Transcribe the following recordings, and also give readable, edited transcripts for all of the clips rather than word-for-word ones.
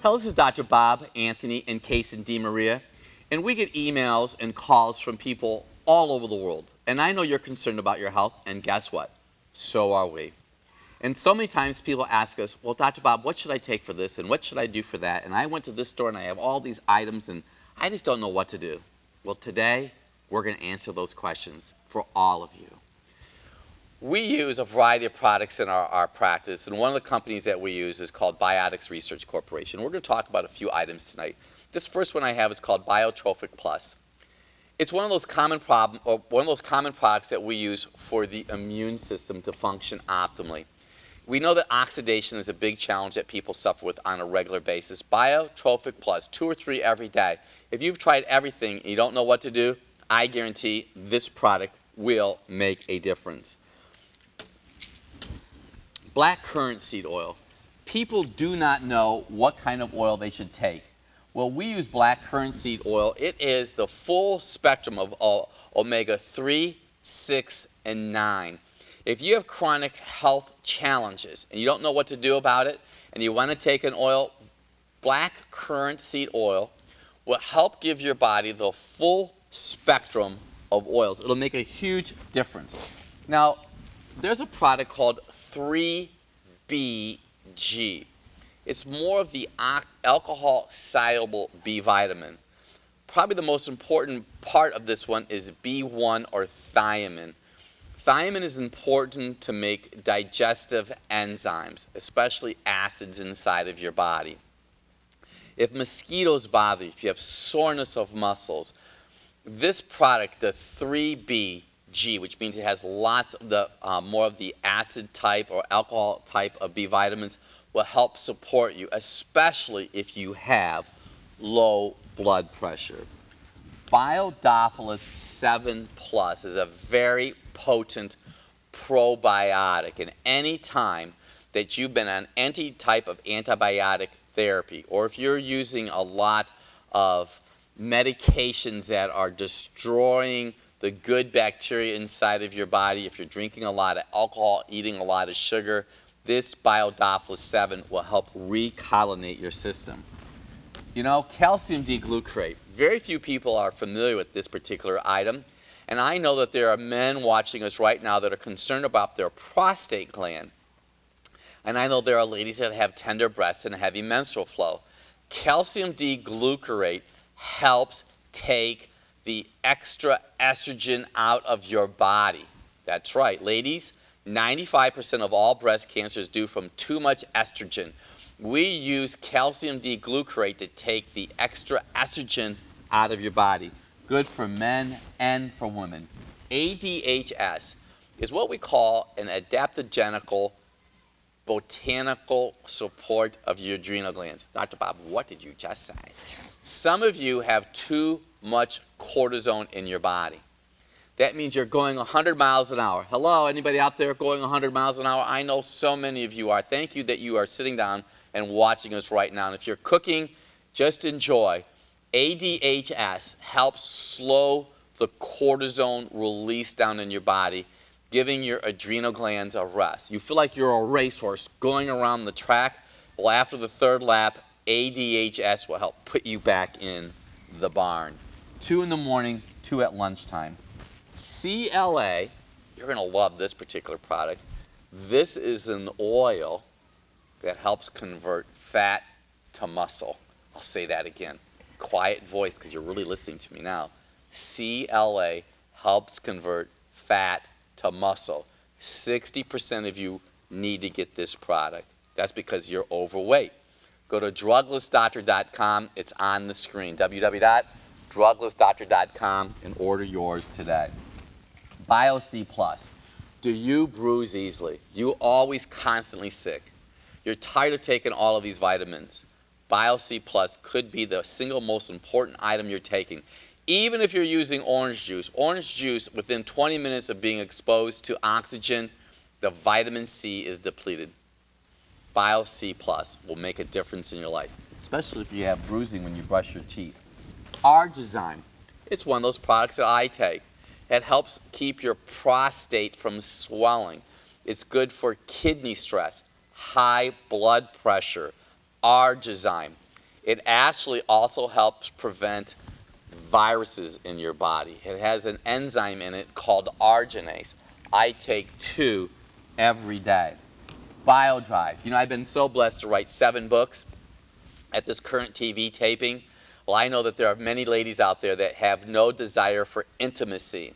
Hello, this is Dr. Bob, Anthony, and Case and DeMaria, and we get emails and calls from people all over the world. And I know you're concerned about your health, and guess what? So are we. And so many times people ask us, well, Dr. Bob, what should I take for this, and what should I do for that? And I went to this store, and I have all these items, and I just don't know what to do. Well, today, we're going to answer those questions for all of you. We use a variety of products in our practice, and one of the companies that we use is called Biotics Research Corporation. We're going to talk about a few items tonight. This first one I have is called Biotrophic Plus. It's one of those common products that we use for the immune system to function optimally. We know that oxidation is a big challenge that people suffer with on a regular basis. Biotrophic Plus, 2 or 3 every day. If you've tried everything and you don't know what to do, I guarantee this product will make a difference. Blackcurrant seed oil. People do not know what kind of oil they should take. Well, we use blackcurrant seed oil. It is the full spectrum of omega-3, 6, and 9. If you have chronic health challenges and you don't know what to do about it and you want to take an oil, blackcurrant seed oil will help give your body the full spectrum of oils. It'll make a huge difference. Now, there's a product called 3BG. It's more of the alcohol-soluble B vitamin. Probably the most important part of this one is B1 or thiamine. Thiamine is important to make digestive enzymes, especially acids inside of your body. If mosquitoes bother you, if you have soreness of muscles, this product, the 3BG, which means it has lots of the more of the acid type or alcohol type of B vitamins, will help support you, especially if you have low blood pressure. Biodophilus 7 Plus is a very potent probiotic, and any time that you've been on any type of antibiotic therapy, or if you're using a lot of medications that are destroying the good bacteria inside of your body, if you're drinking a lot of alcohol, eating a lot of sugar, this Biodophilus 7 will help recolonate your system. You know, calcium D-glucarate. Very few people are familiar with this particular item, and I know that there are men watching us right now that are concerned about their prostate gland. And I know there are ladies that have tender breasts and heavy menstrual flow. Calcium D-glucarate helps take the extra estrogen out of your body. That's right, ladies, 95% of all breast cancer is due from too much estrogen. We use calcium D-glucarate to take the extra estrogen out of your body. Good for men and for women. ADHS is what we call an adaptogenical botanical support of your adrenal glands. Dr. Bob, what did you just say? Some of you have too much cortisone in your body. That means you're going 100 miles an hour. Hello, anybody out there going 100 miles an hour? I know so many of you are. Thank you that you are sitting down and watching us right now. And if you're cooking, just enjoy. ADHS helps slow the cortisone release down in your body, giving your adrenal glands a rest. You feel like you're a racehorse going around the track. Well, after the 3rd lap, ADHS will help put you back in the barn. 2 in the morning, 2 at lunchtime. CLA, you're going to love this particular product. This is an oil that helps convert fat to muscle. I'll say that again. Quiet voice because you're really listening to me now. CLA helps convert fat to muscle. 60% of you need to get this product. That's because you're overweight. Go to druglessdoctor.com. It's on the screen. www.druglessdoctor.com and order yours today. BioC Plus. Do you bruise easily? You always constantly sick? You're tired of taking all of these vitamins? BioC Plus could be the single most important item you're taking. Even if you're using orange juice, within 20 minutes of being exposed to oxygen, the vitamin C is depleted. BioC Plus will make a difference in your life, especially if you have bruising when you brush your teeth. Argizyme. It's one of those products that I take. It helps keep your prostate from swelling. It's good for kidney stress, high blood pressure. Argizyme. It actually also helps prevent viruses in your body. It has an enzyme in it called arginase. I take 2 every day. BioDrive. You know, I've been so blessed to write 7 books at this current TV taping. Well, I know that there are many ladies out there that have no desire for intimacy.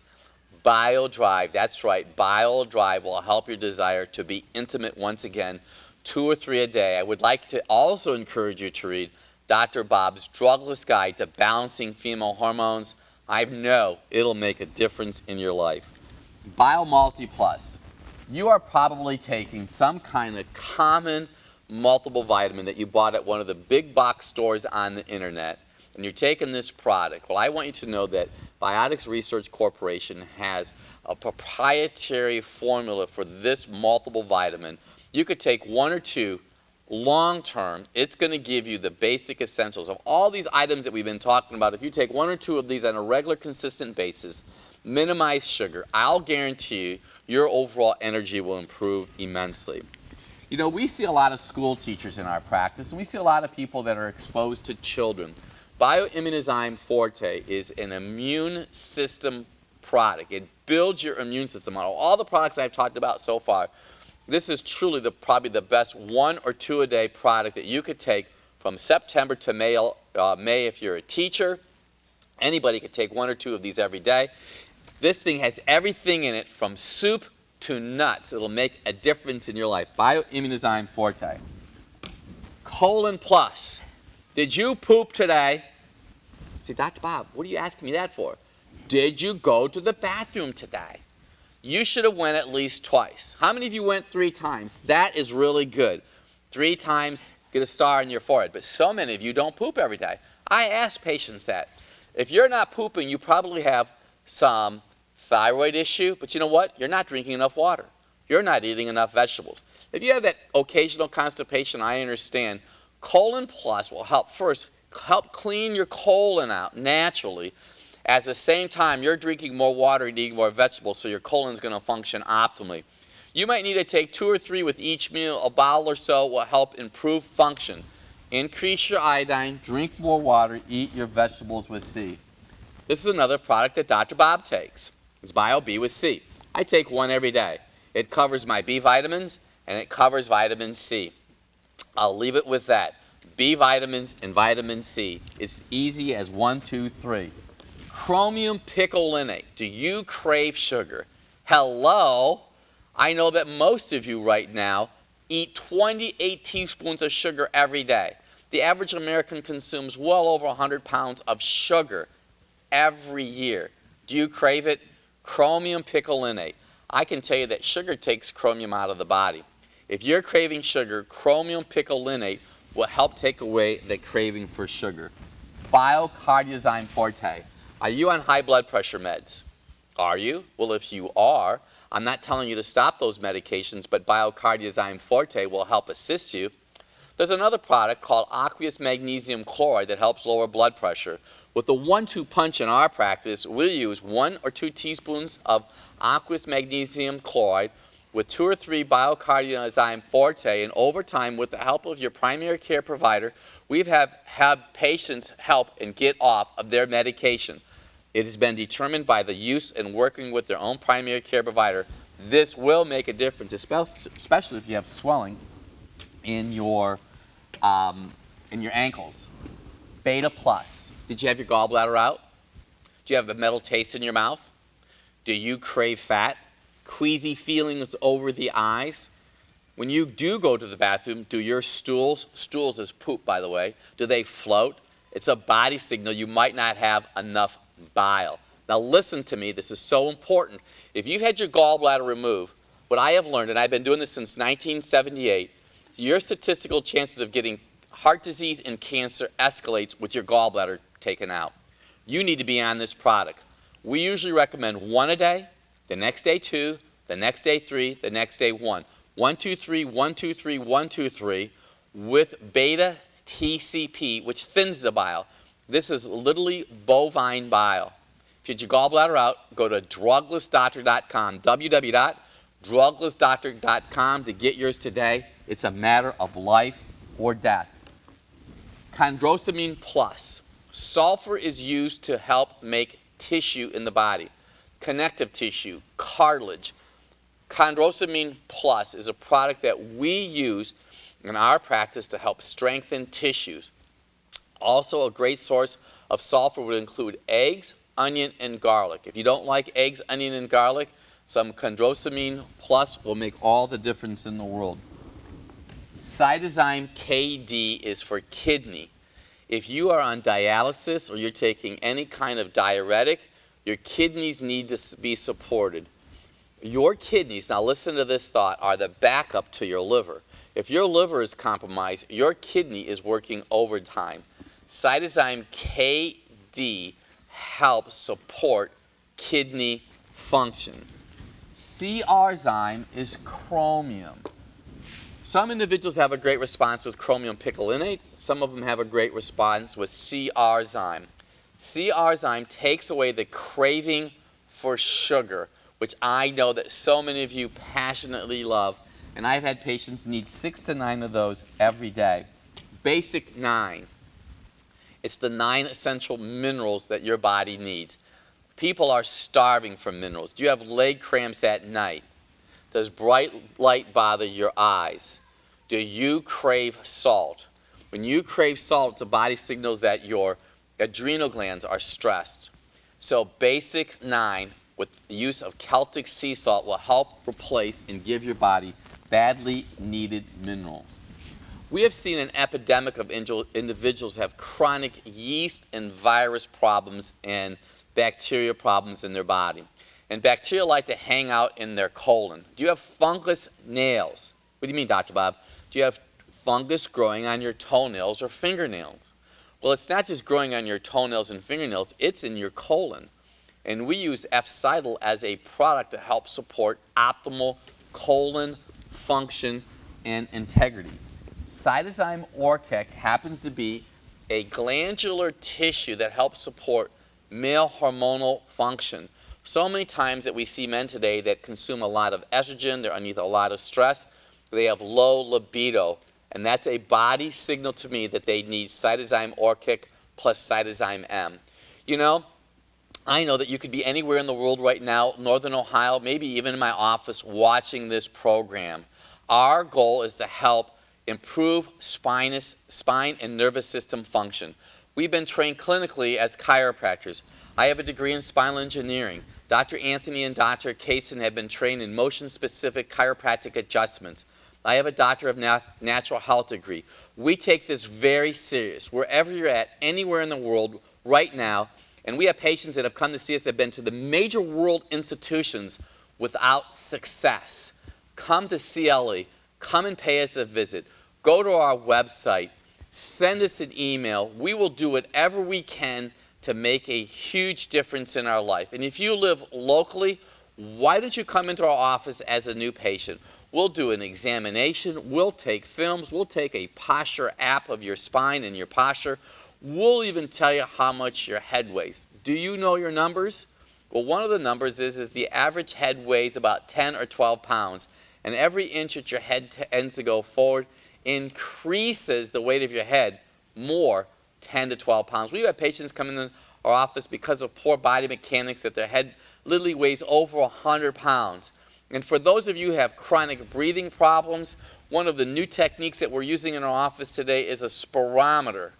BioDrive, that's right, BioDrive will help your desire to be intimate once again, 2 or 3 a day. I would like to also encourage you to read Dr. Bob's Drugless Guide to Balancing Female Hormones. I know it'll make a difference in your life. BioMulti Plus. You are probably taking some kind of common multiple vitamin that you bought at one of the big box stores on the internet, and you're taking this product. Well, I want you to know that Biotics Research Corporation has a proprietary formula for this multiple vitamin. You could take 1 or 2 long term. It's going to give you the basic essentials of all these items that we've been talking about. If you take 1 or 2 of these on a regular, consistent basis, minimize sugar, I'll guarantee you your overall energy will improve immensely. You know, we see a lot of school teachers in our practice, and we see a lot of people that are exposed to children. Bioimmunozyme Forte is an immune system product. It builds your immune system. Out of all the products I've talked about so far, this is truly probably the best 1 or 2 a day product that you could take from September to May if you're a teacher. Anybody could take 1 or 2 of these every day. This thing has everything in it from soup to nuts. It'll make a difference in your life. Bioimmunozyme Forte. Colon Plus. Did you poop today? Say, Dr. Bob, what are you asking me that for? Did you go to the bathroom today? You should have went at least twice. How many of you went 3 times? That is really good. 3 times, get a star on your forehead. But so many of you don't poop every day. I ask patients that. If you're not pooping, you probably have some thyroid issue, but you know what? You're not drinking enough water. You're not eating enough vegetables. If you have that occasional constipation, I understand. Colon Plus will help clean your colon out naturally. At the same time, you're drinking more water and eating more vegetables, so your colon's going to function optimally. You might need to take 2 or 3 with each meal. A bottle or so will help improve function. Increase your iodine, drink more water, eat your vegetables with C. This is another product that Dr. Bob takes. It's Bio-B with C. I take 1 every day. It covers my B vitamins, and it covers vitamin C. I'll leave it with that. B vitamins and vitamin C. It's easy as 1, 2, 3. Chromium picolinate. Do you crave sugar? Hello? I know that most of you right now eat 28 teaspoons of sugar every day. The average American consumes well over 100 pounds of sugar every year. Do you crave it? Chromium picolinate. I can tell you that sugar takes chromium out of the body. If you're craving sugar, chromium picolinate will help take away the craving for sugar. Biocardiozyme Forte. Are you on high blood pressure meds? Are you? Well, if you are, I'm not telling you to stop those medications, but Biocardiozyme Forte will help assist you. There's another product called aqueous magnesium chloride that helps lower blood pressure. With the 1-2 punch in our practice, we'll use 1 or 2 teaspoons of aqueous magnesium chloride with 2 or 3 Biocardiozyme Forte, and over time, with the help of your primary care provider, we've had patients help and get off of their medication. It has been determined by the use and working with their own primary care provider. This will make a difference, especially if you have swelling in your ankles. Beta Plus. Did you have your gallbladder out? Do you have a metal taste in your mouth? Do you crave fat? Queasy feelings over the eyes? When you do go to the bathroom, do your stools is poop, by the way, do they float? It's a body signal you might not have enough bile. Now listen to me, this is so important. If you've had your gallbladder removed, what I have learned, and I've been doing this since 1978, your statistical chances of getting heart disease and cancer escalates with your gallbladder taken out. You need to be on this product. We usually recommend 1 a day, the next day 2, the next day 3, the next day 1. 1, 2, 3, 1, 2, 3, 1, 2, 3 with beta TCP, which thins the bile. This is literally bovine bile. If you get your gallbladder out, go to druglessdoctor.com, www.druglessdoctor.com to get yours today. It's a matter of life or death. Chondrosamine plus. Sulfur is used to help make tissue in the body, connective tissue, cartilage. Chondrosamine plus is a product that we use in our practice to help strengthen tissues. Also, a great source of sulfur would include eggs, onion, and garlic. If you don't like eggs, onion, and garlic, some chondrosamine plus will make all the difference in the world. Cytozyme KD is for kidney. If you are on dialysis or you're taking any kind of diuretic, your kidneys need to be supported. Your kidneys, now listen to this thought, are the backup to your liver. If your liver is compromised, your kidney is working overtime. Cytozyme KD helps support kidney function. CR-zyme is chromium. Some individuals have a great response with chromium picolinate. Some of them have a great response with CR-zyme. CR-zyme takes away the craving for sugar, which I know that so many of you passionately love. And I've had patients need 6 to 9 of those every day. Basic 9. It's the 9 essential minerals that your body needs. People are starving for minerals. Do you have leg cramps at night? Does bright light bother your eyes? Do you crave salt? When you crave salt, the body signals that your adrenal glands are stressed. So basic 9 with the use of Celtic sea salt will help replace and give your body badly needed minerals. We have seen an epidemic of individuals who have chronic yeast and virus problems and bacteria problems in their body. And bacteria like to hang out in their colon. Do you have fungus nails? What do you mean, Dr. Bob? Do you have fungus growing on your toenails or fingernails? Well, it's not just growing on your toenails and fingernails, it's in your colon. And we use F-Cytal as a product to help support optimal colon function and integrity. Cytozyme Orchec happens to be a glandular tissue that helps support male hormonal function. So many times that we see men today that consume a lot of estrogen, they're underneath a lot of stress, they have low libido, and that's a body signal to me that they need Cytozyme Orchec plus Cytozyme M. You know, I know that you could be anywhere in the world right now, Northern Ohio, maybe even in my office watching this program. Our goal is to help improve spine and nervous system function. We've been trained clinically as chiropractors. I have a degree in spinal engineering. Dr. Anthony and Dr. Kaysen have been trained in motion-specific chiropractic adjustments. I have a Doctor of Natural Health degree. We take this very serious. Wherever you're at, anywhere in the world right now, and we have patients that have come to see us that have been to the major world institutions without success. Come to CLE. Come and pay us a visit. Go to our website. Send us an email. We will do whatever we can to make a huge difference in our life. And if you live locally, why don't you come into our office as a new patient? We'll do an examination. We'll take films. We'll take a posture app of your spine and your posture. We'll even tell you how much your head weighs. Do you know your numbers? Well, one of the numbers is the average head weighs about 10 or 12 pounds. And every inch that your head tends to go forward increases the weight of your head more, 10 to 12 pounds. We have patients come in our office because of poor body mechanics that their head literally weighs over 100 pounds. And for those of you who have chronic breathing problems, one of the new techniques that we're using in our office today is a spirometer.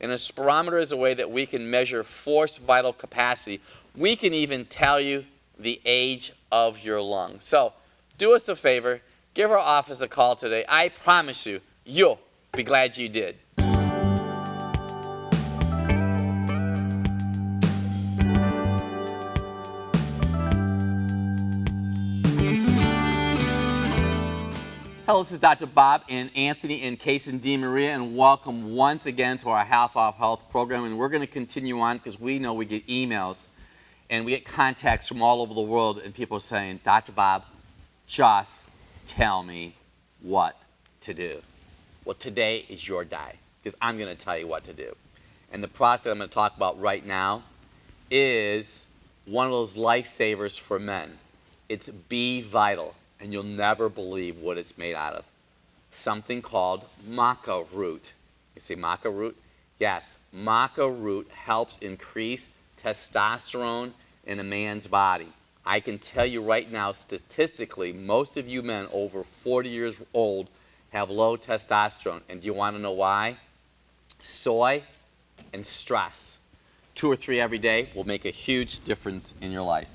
And a spirometer is a way that we can measure force vital capacity. We can even tell you the age of your lung. So do us a favor, give our office a call today. I promise you, you'll be glad you did. Hello, this is Dr. Bob and Anthony and Kaysen DeMaria, and welcome once again to our Half Off Health program. And we're going to continue on because we know we get emails and we get contacts from all over the world, and people are saying, Dr. Bob, just tell me what to do. Well, today is your day because I'm going to tell you what to do. And the product that I'm going to talk about right now is one of those lifesavers for men. It's Be Vital. And you'll never believe what it's made out of. Something called maca root. You see maca root? Yes, maca root helps increase testosterone in a man's body. I can tell you right now, statistically, most of you men over 40 years old have low testosterone. And do you want to know why? Soy and stress. 2 or 3 every day will make a huge difference in your life.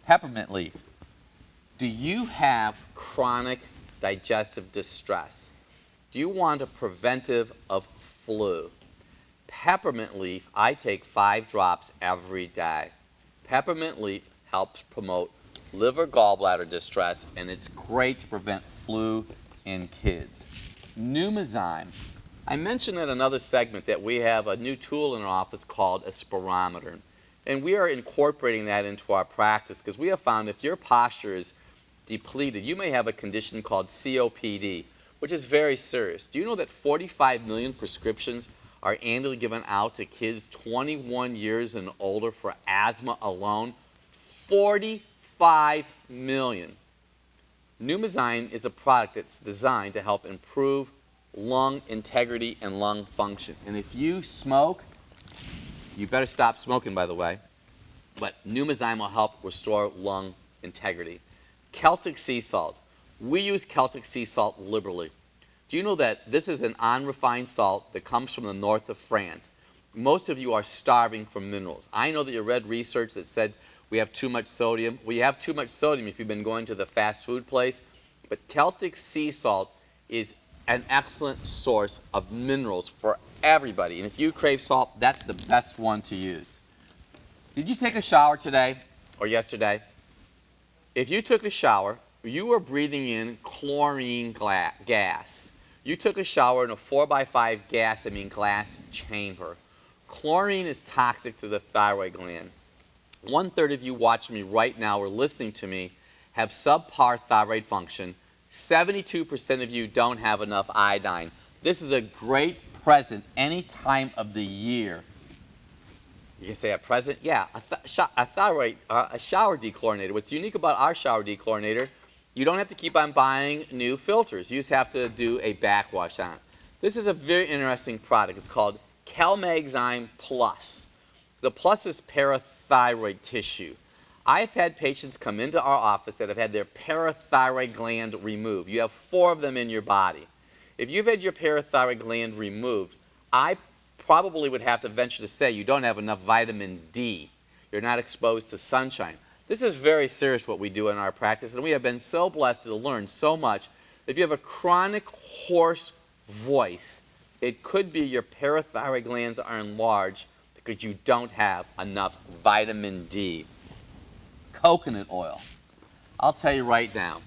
Peppermint leaf. Do you have chronic digestive distress? Do you want a preventive of flu? Peppermint leaf, I take 5 drops every day. Peppermint leaf helps promote liver gallbladder distress, and it's great to prevent flu in kids. Pneumozyme. I mentioned in another segment that we have a new tool in our office called a spirometer. And we are incorporating that into our practice because we have found if your posture is depleted, you may have a condition called COPD, which is very serious. Do you know that 45 million prescriptions are annually given out to kids 21 years and older for asthma alone? 45 million. Pneumozyme is a product that's designed to help improve lung integrity and lung function. And if you smoke, you better stop smoking, by the way. But Pneumozyme will help restore lung integrity. Celtic sea salt. We use Celtic sea salt liberally. Do you know that this is an unrefined salt that comes from the north of France? Most of you are starving for minerals. I know that you read research that said we have too much sodium. We have too much sodium if you've been going to the fast food place. But Celtic sea salt is an excellent source of minerals for everybody. And if you crave salt, that's the best one to use. Did you take a shower today or yesterday? If you took a shower, you were breathing in chlorine gas. You took a shower in a 4x5 glass chamber. Chlorine is toxic to the thyroid gland. 1/3 of you watching me right now or listening to me have subpar thyroid function. 72% of you don't have enough iodine. This is a great present any time of the year. You can say a present? Yeah, a shower dechlorinator. What's unique about our shower dechlorinator, you don't have to keep on buying new filters. You just have to do a backwash on it. This is a very interesting product. It's called Calmaxime Plus. The plus is parathyroid tissue. I've had patients come into our office that have had their parathyroid gland removed. You have 4 of them in your body. If you've had your parathyroid gland removed, I probably would have to venture to say you don't have enough vitamin D. You're not exposed to sunshine. This is very serious what we do in our practice, and we have been so blessed to learn so much. If you have a chronic hoarse voice, it could be your parathyroid glands are enlarged because you don't have enough vitamin D. Coconut oil. I'll tell you right now,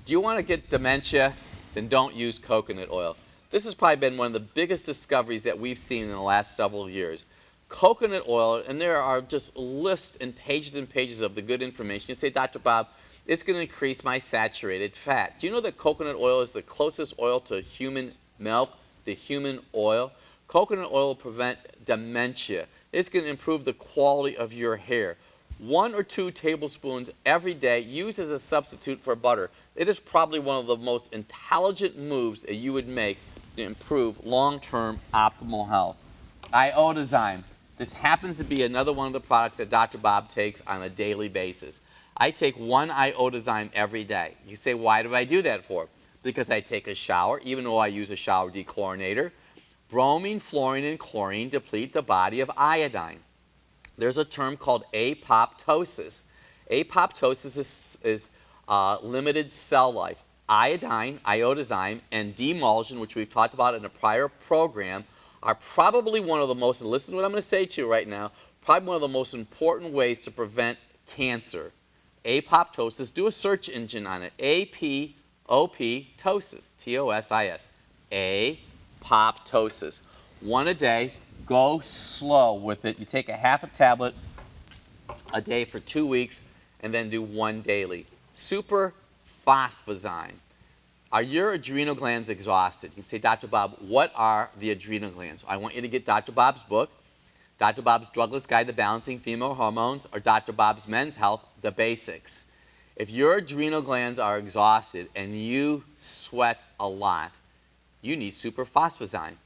do you want to get dementia? Then don't use coconut oil. This has probably been one of the biggest discoveries that we've seen in the last several years. Coconut oil, and there are just lists and pages of the good information. You say, Dr. Bob, it's going to increase my saturated fat. Do you know that coconut oil is the closest oil to human milk, the human oil? Coconut oil will prevent dementia. It's going to improve the quality of your hair. 1 or 2 tablespoons every day used as a substitute for butter. It is probably one of the most intelligent moves that you would make to improve long-term optimal health. Iodozyme. This happens to be another one of the products that Dr. Bob takes on a daily basis. I take 1 iodozyme every day. You say, why do I do that for? Because I take a shower, even though I use a shower dechlorinator. Bromine, fluorine, and chlorine deplete the body of iodine. There's a term called apoptosis. Apoptosis is limited cell life. Iodine, iodozyme, and demulsion, which we've talked about in a prior program, are probably one of the most, and listen to what I'm going to say to you right now, probably one of the most important ways to prevent cancer. Apoptosis, do a search engine on it. A-P-O-P-tosis, T-O-S-I-S. Apoptosis. 1 a day. Go slow with it. You take a half a tablet a day for 2 weeks and then do 1 daily. Superphosphozyme. Are your adrenal glands exhausted? You can say, Dr. Bob, what are the adrenal glands? I want you to get Dr. Bob's book, Dr. Bob's Drugless Guide to Balancing Female Hormones, or Dr. Bob's Men's Health, The Basics. If your adrenal glands are exhausted and you sweat a lot, you need superphosphozyme.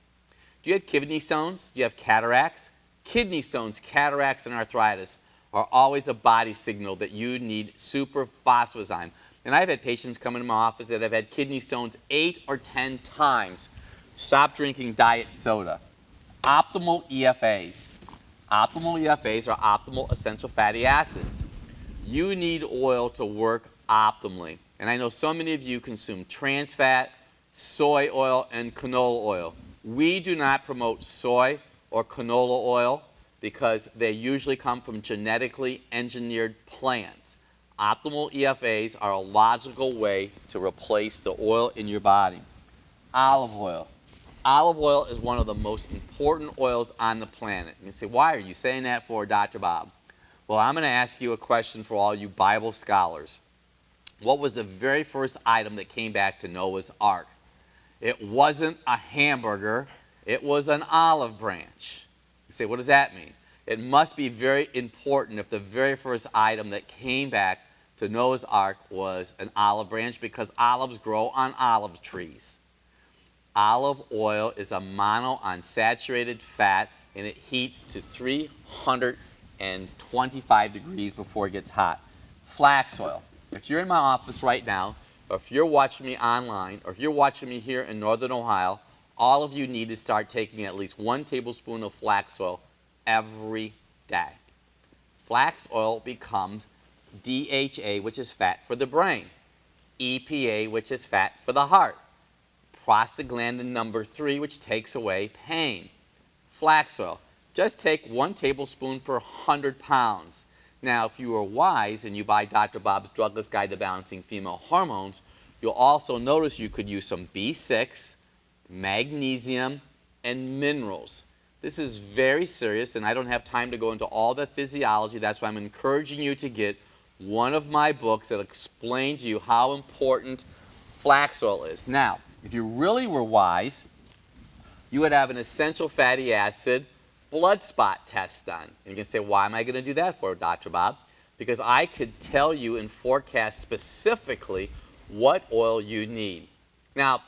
Do you have kidney stones? Do you have cataracts? Kidney stones, cataracts, and arthritis are always a body signal that you need superphosphozyme. And I've had patients come into my office that have had kidney stones 8 or 10 times. Stop drinking diet soda. Optimal EFAs. Optimal EFAs are optimal essential fatty acids. You need oil to work optimally. And I know so many of you consume trans fat, soy oil, and canola oil. We do not promote soy or canola oil because they usually come from genetically engineered plants. Optimal EFAs are a logical way to replace the oil in your body. Olive oil. Olive oil is one of the most important oils on the planet. You say, why are you saying that for, Dr. Bob? Well, I'm going to ask you a question for all you Bible scholars. What was the very first item that came back to Noah's Ark? It wasn't a hamburger. It was an olive branch. You say, what does that mean? It must be very important if the very first item that came back to Noah's Ark was an olive branch, because olives grow on olive trees. Olive oil is a monounsaturated fat, and it heats to 325 degrees before it gets hot. Flax oil. If you're in my office right now, or if you're watching me online, or if you're watching me here in Northern Ohio, all of you need to start taking at least 1 tablespoon of flax oil every day. Flax oil becomes DHA, which is fat for the brain, EPA, which is fat for the heart, prostaglandin number 3, which takes away pain. Flax oil. Just take 1 tablespoon per 100 pounds. Now, if you are wise and you buy Dr. Bob's Drugless Guide to Balancing Female Hormones, you'll also notice you could use some B6, magnesium, and minerals. This is very serious, and I don't have time to go into all the physiology. That's why I'm encouraging you to get one of my books that explain to you how important flax oil is. Now, if you really were wise, you would have an essential fatty acid blood spot test done. And you can say, why am I going to do that for, Dr. Bob? Because I could tell you and forecast specifically what oil you need. Now,